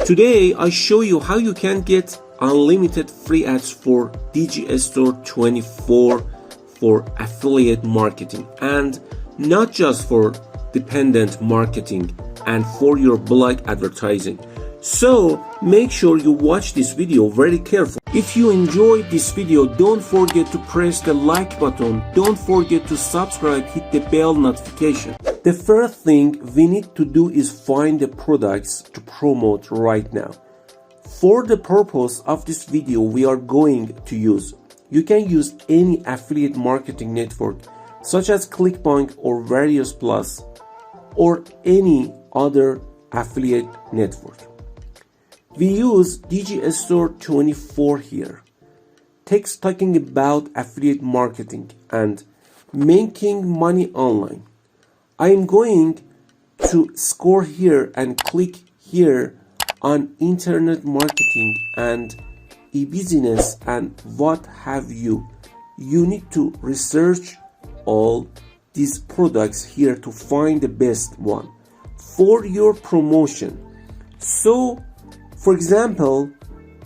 Today I show you how you can get unlimited free ads for DGStore 24 for affiliate marketing, and not just for dependent marketing and for your blog advertising. So make sure you watch this video very carefully. If you enjoyed this video, don't forget to press the like button. Don't forget to subscribe, hit the bell notification. The first thing we need to do is find the products to promote right now. For the purpose of this video, we are going to use, you can use any affiliate marketing network such as ClickBank or Various Plus or any other affiliate network. We use DGStore 24 here. Text talking about affiliate marketing and making money online. I am going to score here and click here on internet marketing and e-business and what have you. You need to research all these products here to find the best one for your promotion. So for example,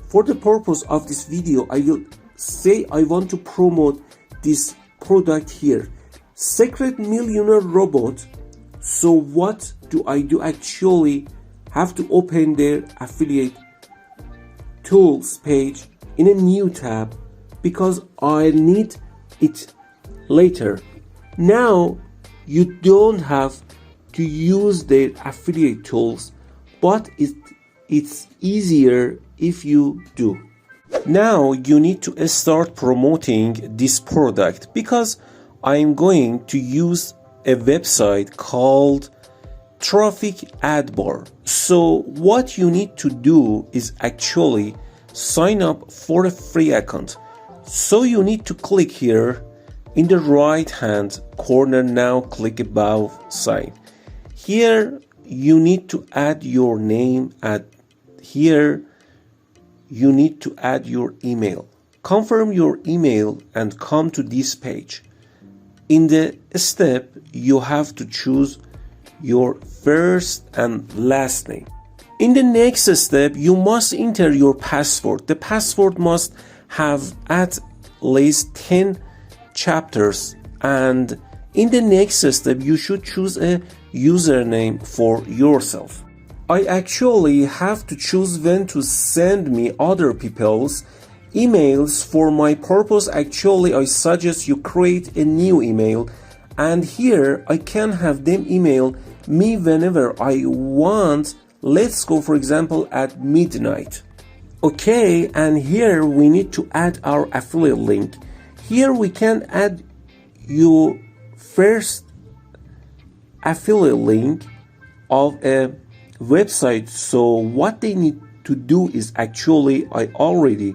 for the purpose of this video, I will say I want to promote this product here, Secret Millionaire Robot. So what do? Actually have to open their affiliate tools page in a new tab because I need it later. Now you don't have to use their affiliate tools, but it's easier if you do. Now you need to start promoting this product because I'm going to use a website called Traffic Ad Bar. So what you need to do is actually sign up for a free account. So you need to click here in the right hand corner. Now click above sign. Here you need to add your name. Here you need to add your email. Confirm your email and come to this page. In the step, you have to choose your first and last name. In the next step, you must enter your password. The password must have at least 10 chapters, and in the next step, you should choose a username for yourself. I actually have to choose when to send me other people's emails. For my purpose, actually I suggest you create a new email, and here I can have them email me whenever I want. Let's go for example at midnight. Okay, and here we need to add our affiliate link. Here we can add your first affiliate link of a website. So what they need to do is actually I already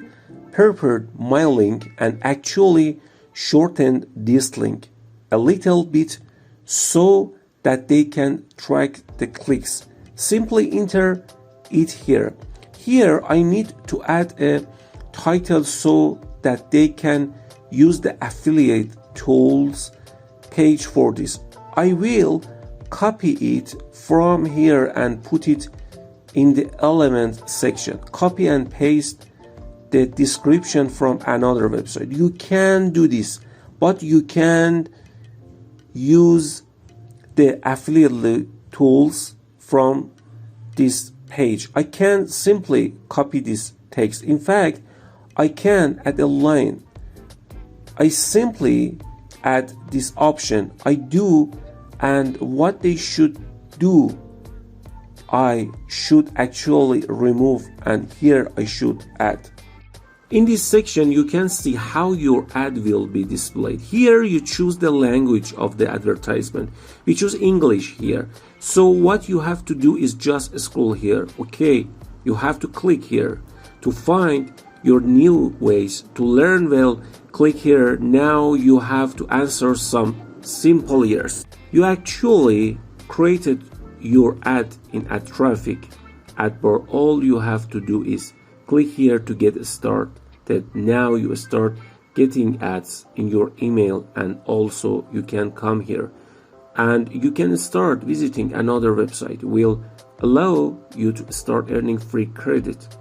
prepared my link and actually shortened this link a little bit so that they can track the clicks. Simply enter it here. Here I need to add a title so that they can use the affiliate tools page for this. I will copy it from here and put it in the element section. Copy and paste the description from another website. You can do this, but you can use the affiliate tools from this page. I can simply copy this text. In fact, I can add a line. I simply add this option. I do, and what they should do, I should actually remove, and here I should add. In this section, you can see how your ad will be displayed. Here you choose the language of the advertisement. We choose English here. So what you have to do is just scroll here. Okay, you have to click here to find your new ways to learn well. Click here. Now you have to answer some simple years. You actually created your ad in Ad Traffic Ad Bar. All you have to do is click here to get started. Now you start getting ads in your email, and also you can come here and you can start visiting another website. We'll allow you to start earning free credit,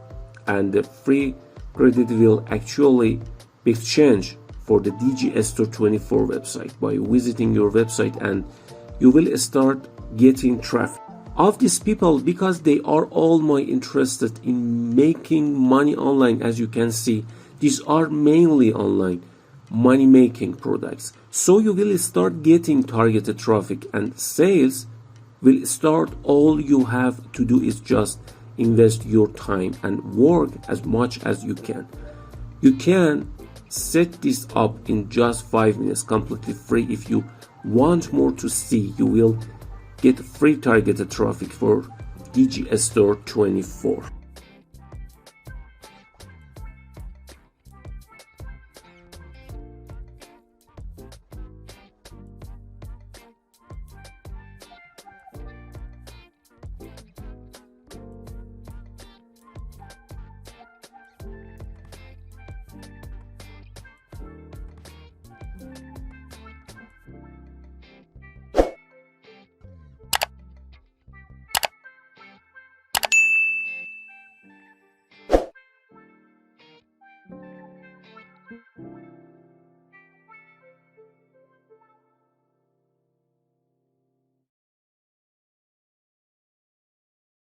and the free credit will actually be exchanged for the DG Store 24 website by visiting your website, and you will start getting traffic of these people, because they are all more interested in making money online. As you can see, these are mainly online money making products. So you will start getting targeted traffic and sales will start. All you have to do is just invest your time and work as much as you can. You can set this up in just 5 minutes, completely free. If you want more to see, you will get free targeted traffic for DG Store 24.